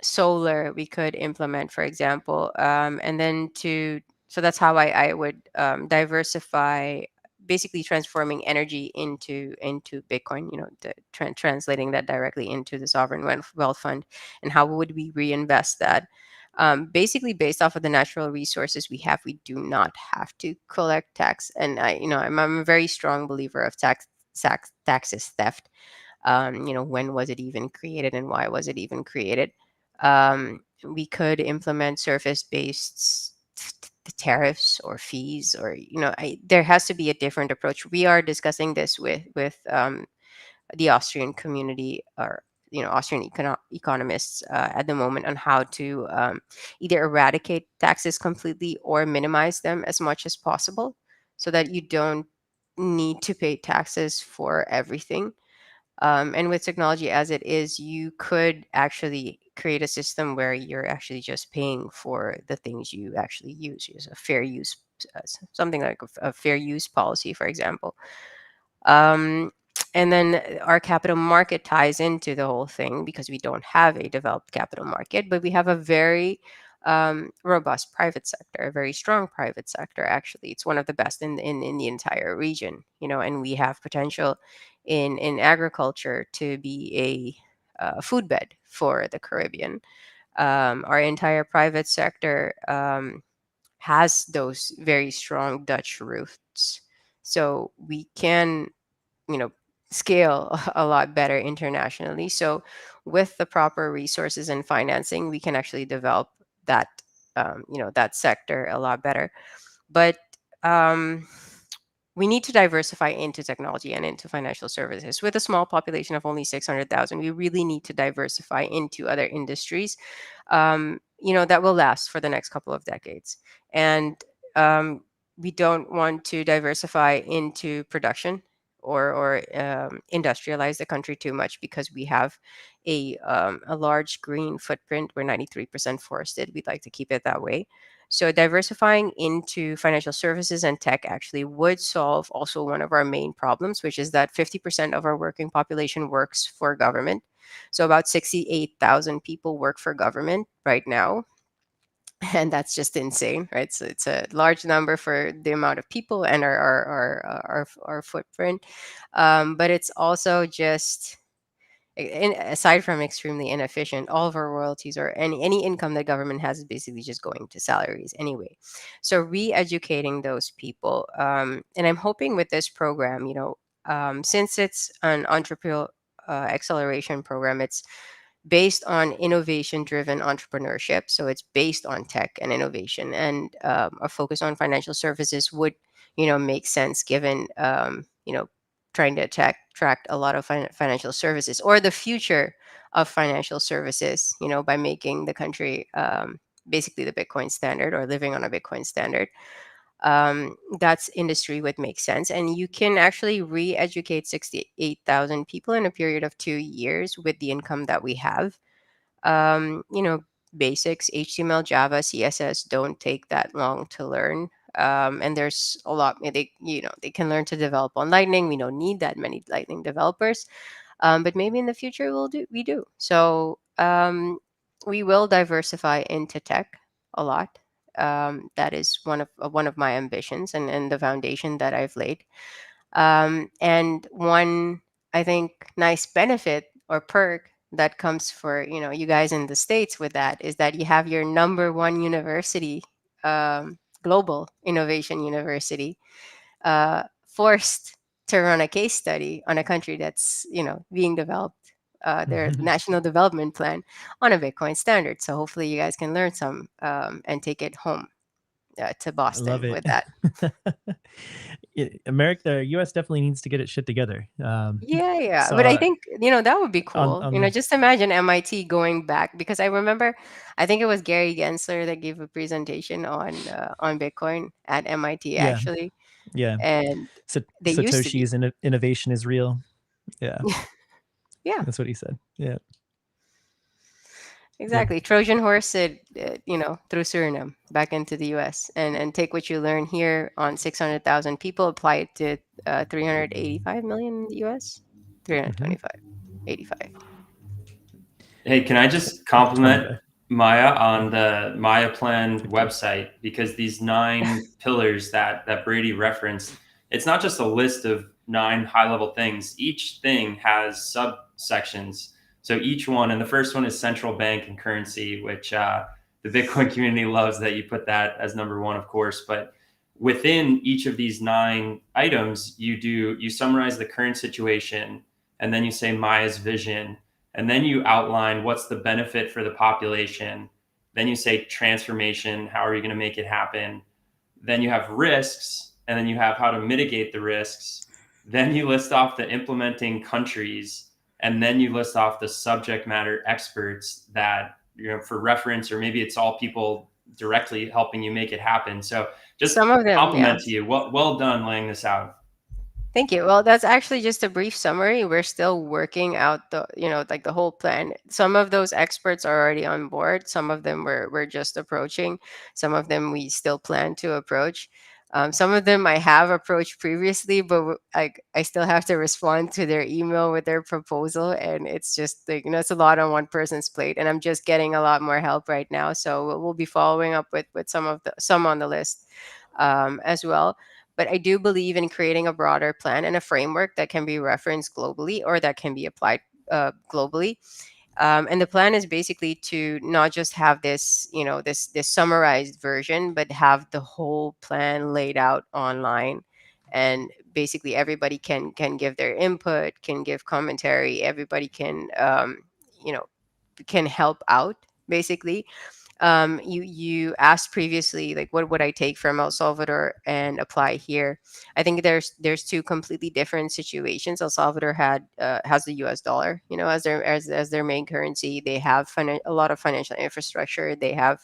Solar we could implement, for example, and then to so that's how I would diversify, basically transforming energy into Bitcoin, translating that directly into the sovereign wealth fund. And how would we reinvest that? Basically based off of the natural resources we have, we do not have to collect tax. And I'm a very strong believer of taxes theft. When was it even created and why was it even created? We could implement surface-based tariffs or fees, or there has to be a different approach. We are discussing this with the Austrian community, or Austrian economists at the moment, on how to either eradicate taxes completely or minimize them as much as possible, so that you don't need to pay taxes for everything. And with technology as it is, you could actually create a system where you're actually just paying for the things you actually use. Use a fair use, something like a fair use policy, for example. Um, and then our capital market ties into the whole thing, because we don't have a developed capital market, but we have a very robust private sector, a very strong private sector. Actually, it's one of the best in the entire region. And we have potential in agriculture to be a food bed for the Caribbean. Our entire private sector has those very strong Dutch roots, so we can you know scale a lot better internationally. So with the proper resources and financing, we can actually develop that that sector a lot better. But um, we need to diversify into technology and into financial services. With a small population of only 600,000, we really need to diversify into other industries, that will last for the next couple of decades. And um, we don't want to diversify into production, or industrialize the country too much, because we have a large green footprint. We're 93% forested. We'd like to keep it that way. So diversifying into financial services and tech actually would solve also one of our main problems, which is that 50% of our working population works for government. So about 68,000 people work for government right now. And that's just insane, right? So it's a large number for the amount of people and our footprint. But it's also just, aside from extremely inefficient, all of our royalties or any income that government has is basically just going to salaries anyway. So re-educating those people, and I'm hoping with this program, since it's an entrepreneurial acceleration program, it's based on innovation driven entrepreneurship. So it's based on tech and innovation, and a focus on financial services would make sense, given trying to attract a lot of financial services, or the future of financial services, by making the country basically the Bitcoin standard, or living on a Bitcoin standard. That's industry would make sense. And you can actually re-educate 68,000 people in a period of 2 years with the income that we have. You know, basics, HTML, Java, CSS don't take that long to learn. And there's a lot they can learn to develop on Lightning. We don't need that many Lightning developers, but maybe in the future we do. So we will diversify into tech a lot. That is one of my ambitions and the foundation that I've laid. And one, I think, nice benefit or perk that comes for you guys in the States with that is that you have your number one university, global innovation university, forced to run a case study on a country that's being developed, their national development plan on a Bitcoin standard. So hopefully you guys can learn some and take it home to I love Boston it. with that. America, the US definitely needs to get its shit together. Yeah. But I So think, that would be cool. on the Just imagine MIT going back, because I remember, I think it was Gary Gensler that gave a presentation on Bitcoin at MIT yeah, actually. yeah. And they used to be. Satoshi's innovation is real. Yeah, Yeah, that's what he said. Yeah, yeah. exactly. Trojan horse it, through Suriname back into the US, and take what you learn here on 600,000 people, apply it to 385 million in the US, Hmm. 325, 85. Hey, can I just compliment 25. Maya on the Maya Plan Good deal. website? Because these 9 pillars that Brady referenced, it's not just a list of 9 high level things. Each thing has subsections. So each one, and the first one is central bank and currency, which the Bitcoin community loves that you put that as number one, of course. But within each of these 9 items, you summarize the current situation, and then you say Maya's vision, and then you outline what's the benefit for the population. Then you say transformation, how are you going to make it happen? Then you have risks, and then you have how to mitigate the risks. Then you list off the implementing countries, and then you list off the subject matter experts that, for reference, or maybe it's all people directly helping you make it happen. So just Some of them, yeah. compliment to you. Well done laying this out. Thank you. Well, that's actually just a brief summary. We're still working out like the whole plan. Some of those experts are already on board. Some of them we're just approaching. Some of them we still plan to approach. Some of them I have approached previously, but I still have to respond to their email with their proposal, and it's just like it's a lot on one person's plate, and I'm just getting a lot more help right now. So we'll be following up with some on the list as well. But I do believe in creating a broader plan and a framework that can be referenced globally or that can be applied globally. And the plan is basically to not just have this summarized version, but have the whole plan laid out online. And basically, everybody can give their input, can give commentary. Everybody you know, can help out basically. You asked previously, like, what would I take from El Salvador and apply here? I think there's two completely different situations. El Salvador has the US dollar, as their main currency. They have a lot of financial infrastructure. They have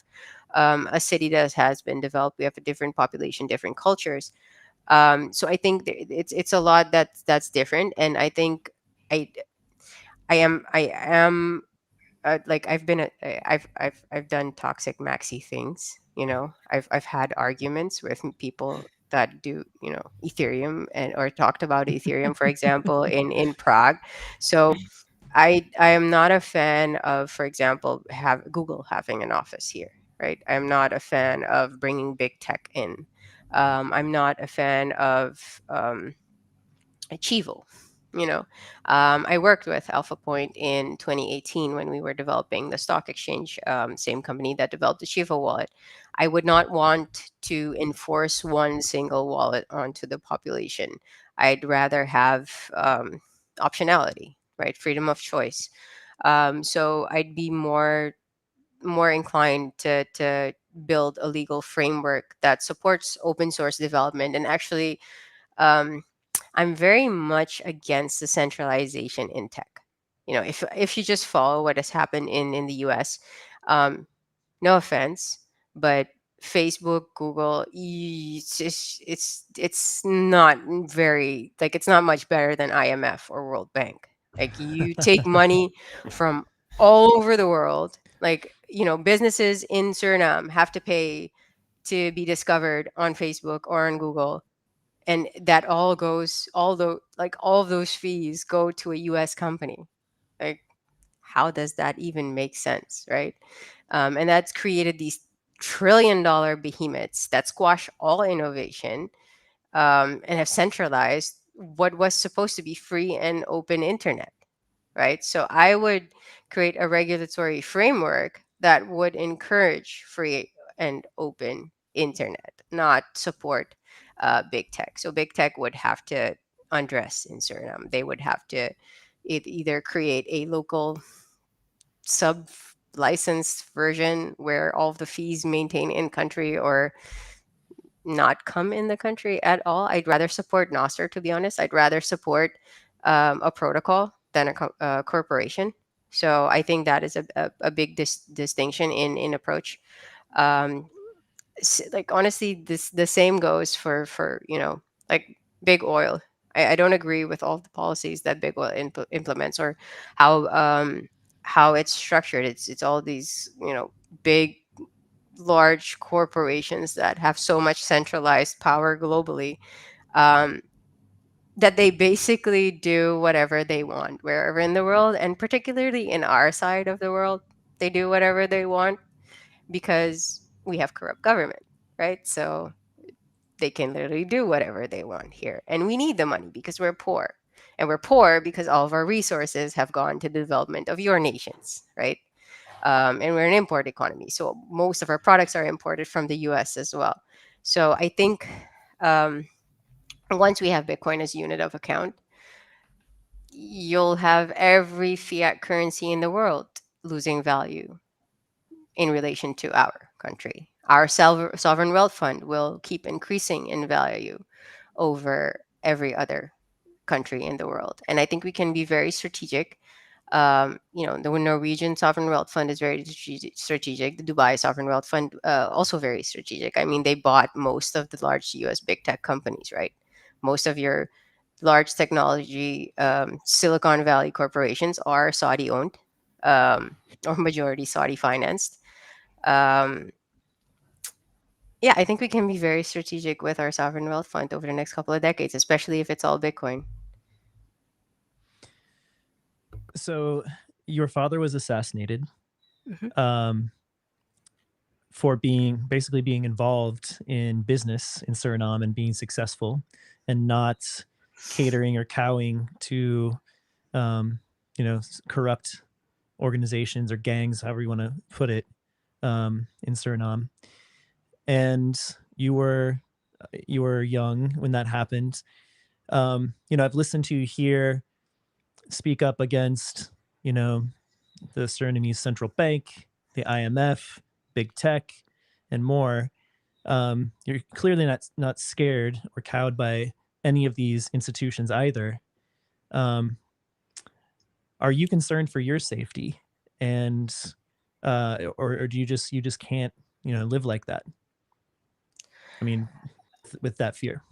a city that has been developed. We have a different population, different cultures. So I think it's a lot that's different. And I think I I am like I've done toxic maxi things. I've had arguments with people that do Ethereum, and or talked about Ethereum, for example, in Prague. So I am not a fan of, for example, have Google having an office here, right? I'm not a fan of bringing big tech in. I'm not a fan of Chivo. I worked with Alpha Point in 2018 when we were developing the stock exchange, same company that developed the Chivo wallet. I would not want to enforce one single wallet onto the population. I'd rather have optionality, right? Freedom of choice. So I'd be more inclined to build a legal framework that supports open source development. And actually, um, I'm very much against the centralization in tech. If you just follow what has happened in the US, um, no offense, but Facebook, Google, it's not very, like, it's not much better than IMF or World Bank. Like, you take money from all over the world. Like, businesses in Suriname have to pay to be discovered on Facebook or on Google, and that all goes, all of those fees go to a US company. Like, how does that even make sense, right? And that's created these trillion-dollar behemoths that squash all innovation, and have centralized what was supposed to be free and open internet, right? So I would create a regulatory framework that would encourage free and open internet, not support big tech. So big tech would have to undress in Suriname. They would have to either create a local sub licensed version where all of the fees maintain in country, or not come in the country at all. I'd rather support Nostr, to be honest. I'd rather support a protocol than a corporation. So I think that is a big distinction in approach. Um, like, honestly, the same goes for like big oil. I don't agree with all the policies that big oil implements, or how it's structured. It's all these big, large corporations that have so much centralized power globally, um, that they basically do whatever they want wherever in the world, and particularly in our side of the world, they do whatever they want because we have corrupt government, right? So they can literally do whatever they want here, and we need the money because we're poor, and we're poor because all of our resources have gone to the development of your nations, right? And we're an import economy, so most of our products are imported from the US as well. So I think, um, once we have Bitcoin as unit of account, you'll have every fiat currency in the world losing value in relation to our country. Our sovereign wealth fund will keep increasing in value over every other country in the world. And I think we can be very strategic. The Norwegian sovereign wealth fund is very strategic. The Dubai sovereign wealth fund, also very strategic. I mean, they bought most of the large US big tech companies, right? Most of your large technology, Silicon Valley corporations are Saudi owned, or majority Saudi financed. Um, yeah, I think we can be very strategic with our sovereign wealth fund over the next couple of decades, especially if it's all Bitcoin. So your father was assassinated, Mhm. um, for basically being involved in business in Suriname and being successful, and not catering or cowing to corrupt organizations or gangs, however you want to put it, in Suriname. And you were young when that happened. I've listened to you here speak up against, the Surinamese central bank, the IMF, big tech, and more. You're clearly not scared or cowed by any of these institutions either. Um, are you concerned for your safety, and or do you just can't live like that? I mean, with that fear.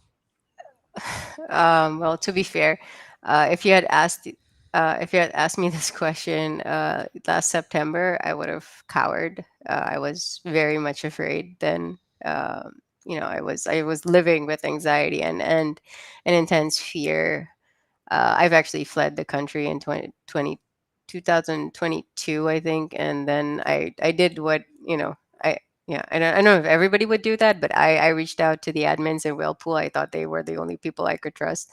Well, to be fair, if you had asked me this question last September, I would have cowered. I was very much afraid then. I was living with anxiety and an intense fear. I've actually fled the country in 2022, I think, and then I did what I yeah, I don't know if everybody would do that, but I reached out to the admins in Whirlpool. I thought they were the only people I could trust.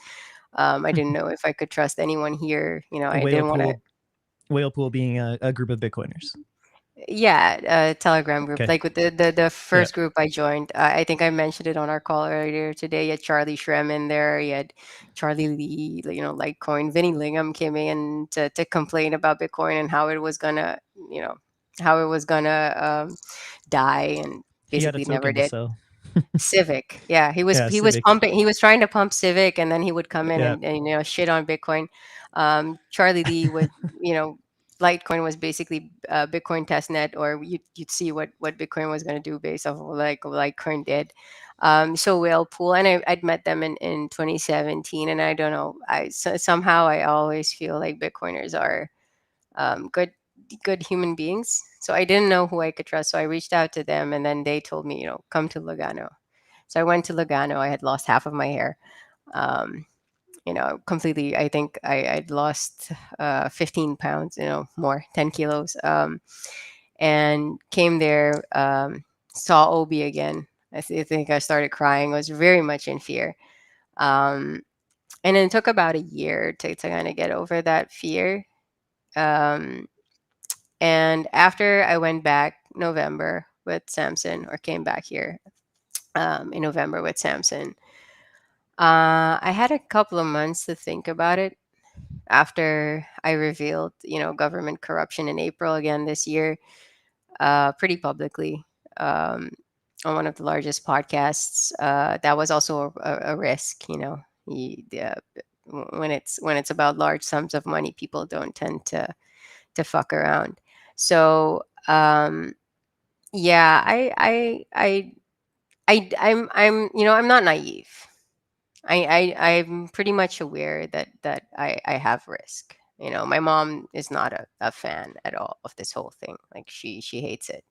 I didn't know if I could trust anyone here. I Whale didn't want to. pool, whale pool being a group of Bitcoiners. Yeah, a Telegram group. Okay. Like with the Yeah. first group I joined, I think I mentioned it on our call earlier today. You had Charlie Shrem in there. You had Charlie Lee, Litecoin. Vinny Lingham came in to complain about Bitcoin and you know, how it was gonna die, and He had a basically never token to did. sell. Civic, yeah, he was Yeah, he was Civic. pumping. He was trying to pump Civic, and then he would come in Yeah. and shit on Bitcoin. Charlie Lee would, you know Litecoin was basically Bitcoin testnet, or you'd see what Bitcoin was going to do based off of like Litecoin did. So Whale Pool, and I'd met them in 2017, and I don't know, somehow I always feel like Bitcoiners are good human beings. So I didn't know who I could trust. So I reached out to them, and then they told me, come to Lugano. So I went to Lugano. I had lost half of my hair. Um, completely. I think I'd lost 15 pounds, more, 10 kilos. And came there, saw Obi again. I think I started crying. I was very much in fear. Um, and it took about a year to kind of get over that fear. Um, and after I went back November with Samson, or came back here in November with Samson, I had a couple of months to think about it after I revealed, government corruption in April again this year, pretty publicly, um, on one of the largest podcasts. That was also a risk, when it's about large sums of money, people don't tend to fuck around. So yeah, I'm not naive. I'm pretty much aware that I have risk. My mom is not a fan at all of this whole thing. Like she hates it.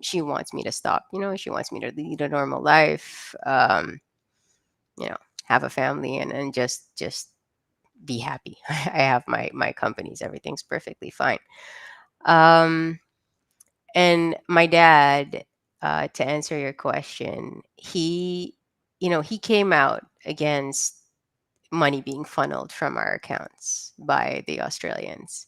She wants me to stop. She wants me to lead a normal life. You know, have a family, and just be happy. I have my companies. Everything's perfectly fine. Um, and my dad, to answer your question, he came out against money being funneled from our accounts by the Australians.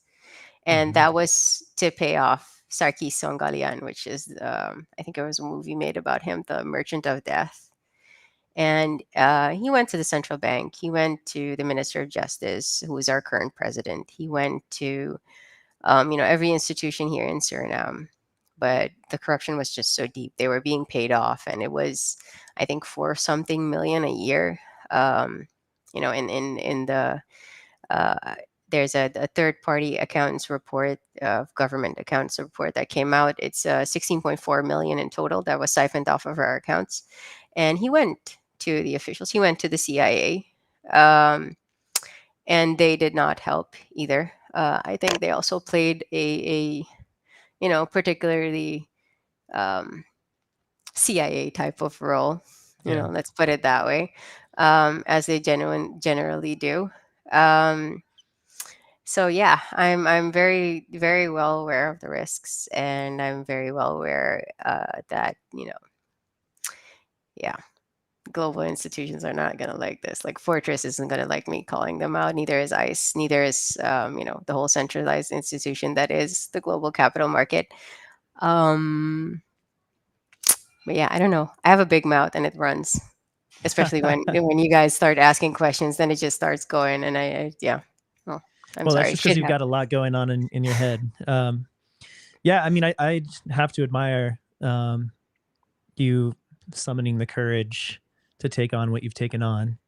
And that was to pay off Sarkis Songalian, which is, I think it was a movie made about him, The Merchant of Death. And he went to the central bank. He went to the Minister of Justice, who is our current president. He went to, every institution here in Suriname. But the corruption was just so deep. They were being paid off, and it was, I think, 4 something million a year. In the there's a third party accountants report, government accountants report that came out. It's 16.4 million in total that was siphoned off of our accounts. And he went to the officials. He went to the CIA, and they did not help either. I think they also played a particularly um, CIA type of role. Yeah. Let's put it that way, as they generally do. Um, so yeah, I'm very very well aware of the risks, and I'm very well aware that yeah, global institutions are not gonna like this. Like Fortress isn't gonna like me calling them out. Neither is ICE. Neither is the whole centralized institution that is the global capital market. Um, but yeah, I don't know. I have a big mouth and it runs, especially when you guys start asking questions. Then it just starts going, and yeah. Well, I'm Well, that's sorry. just because Shit you've got a lot going on in your head. Yeah, I mean, I have to admire you summoning the courage to take on what you've taken on.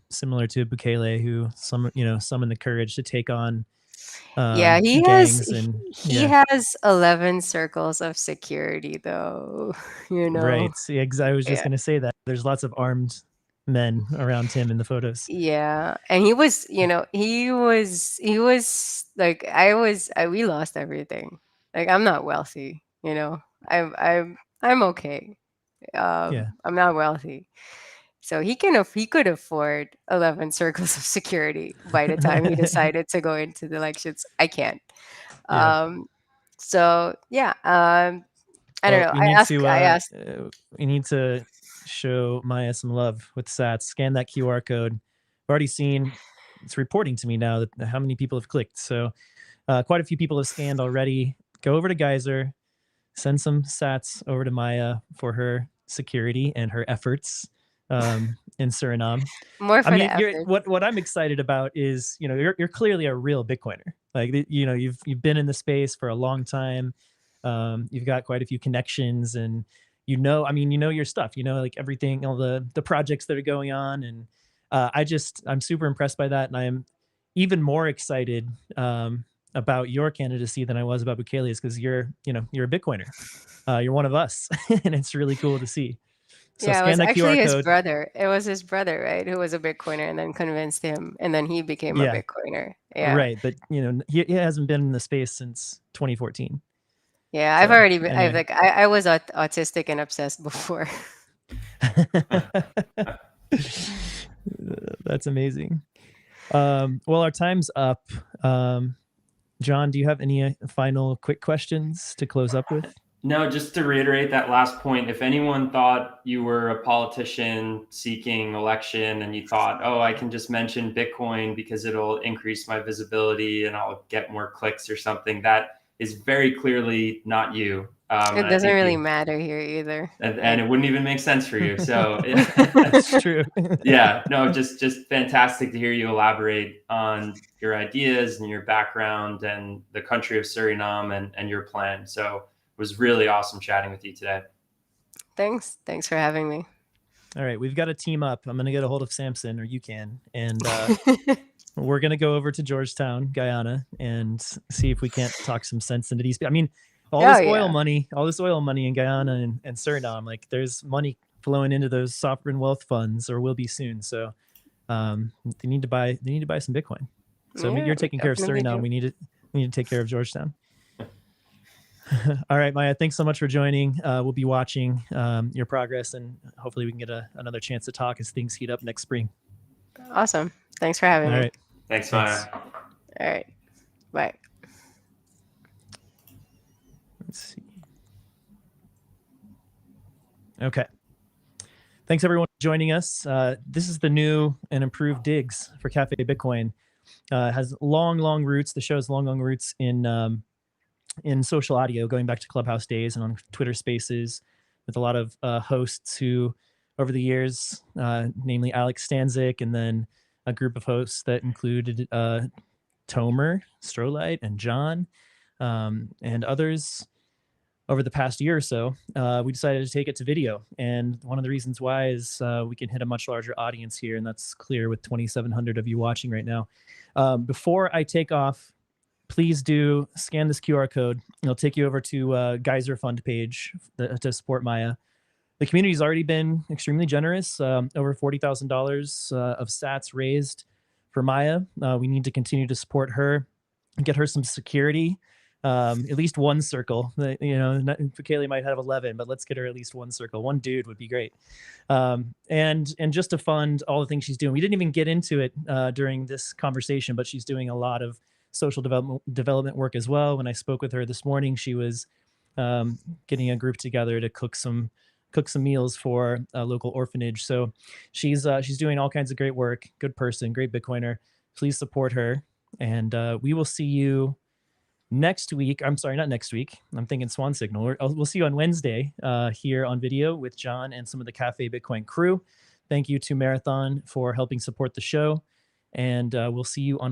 Similar to Bukele, who summoned the courage to take on Yeah, gangs and he has 11 circles of security though, right. See, I was just Yeah. gonna say that there's lots of armed men around him in the photos. Yeah. And he was like we lost everything. Like I'm not wealthy. I'm okay. Yeah. I'm not wealthy. So he could afford 11 circles of security by the time he decided to go into the elections. I can't. Yeah. Um, so yeah, I don't Well, know. I asked. we need to show Maya some love with Sats. Scan that QR code. I've already seen it's reporting to me now that how many people have clicked. So quite a few people have scanned already. Go over to Geyser, send some Sats over to Maya for her security and her efforts in Suriname. More I for the mean, effort. what I'm excited about is you're clearly a real Bitcoiner. Like you've been in the space for a long time. You've got quite a few connections, and I mean your stuff. Like everything, all the projects that are going on, and I'm super impressed by that, and I am even more excited about your candidacy than I was about Bukele's, because you're a Bitcoiner. You're one of us, and it's really cool to see. So Yeah, it scan was that QR actually his code. brother. It was his brother, right, who was a Bitcoiner and then convinced him, and then he became a Yeah, Bitcoiner. Yeah. right. But he hasn't been in the space since 2014. Yeah, I've So already been, I've anyway, like I was autistic and obsessed before. that's amazing. Well, our time's up. John, do you have any final quick questions to close up with? No, just to reiterate that last point, if anyone thought you were a politician seeking election and you thought, oh, I can just mention Bitcoin because it'll increase my visibility and I'll get more clicks or something, that is very clearly not you. And It I doesn't think really matter here either. and it wouldn't even make sense for you. So It's true. yeah, no, just fantastic to hear you elaborate on your ideas and your background and the country of Suriname and your plan. So it was really awesome chatting with you today. Thanks for having me. All right, we've got to team up. I'm going to get a hold of Samson, or you can, and we're going to go over to Georgetown, Guyana, and see if we can't talk some sense into these. I mean, all this oil money in Guyana and Suriname, like there's money flowing into those sovereign wealth funds, or will be soon. So they need to buy some Bitcoin. So Yeah, you're taking care of definitely Suriname. do. We need to take care of Georgetown. All right, Maya, thanks so much for joining. We'll be watching your progress, and hopefully we can get another chance to talk as things heat up next spring. Awesome. Thanks for having All me. right. Thanks, Maya. All right. Bye. Let's see. Okay. Thanks everyone for joining us. This is the new and improved digs for Café Bitcoin. It has long roots. The show has long roots in social audio, going back to Clubhouse days and on Twitter Spaces, with a lot of hosts who, over the years, namely Alex Stanzik, and then a group of hosts that included Tomer, Strolight, and John, and others. Over the past year or so, we decided to take it to video. And one of the reasons why is we can hit a much larger audience here, and that's clear with 2,700 of you watching right now. Before I take off, please do scan this QR code. It'll take you over to Geyser Fund page to support Maya. The community's already been extremely generous, over $40,000 of sats raised for Maya. We need to continue to support her and get her some security, at least one circle. Bukele might have 11, but let's get her at least one circle. One dude would be great. And just to fund all the things she's doing. We didn't even get into it during this conversation, but she's doing a lot of social development work as well. When I spoke with her this morning, she was getting a group together to cook some meals for a local orphanage. So she's doing all kinds of great work. Good person, great Bitcoiner. Please support her, and we will see you next week. I'm sorry, not next week. I'm thinking Swan Signal. We'll see you on Wednesday here on video with John and some of the Café Bitcoin crew. Thank you to Marathon for helping support the show, and we'll see you on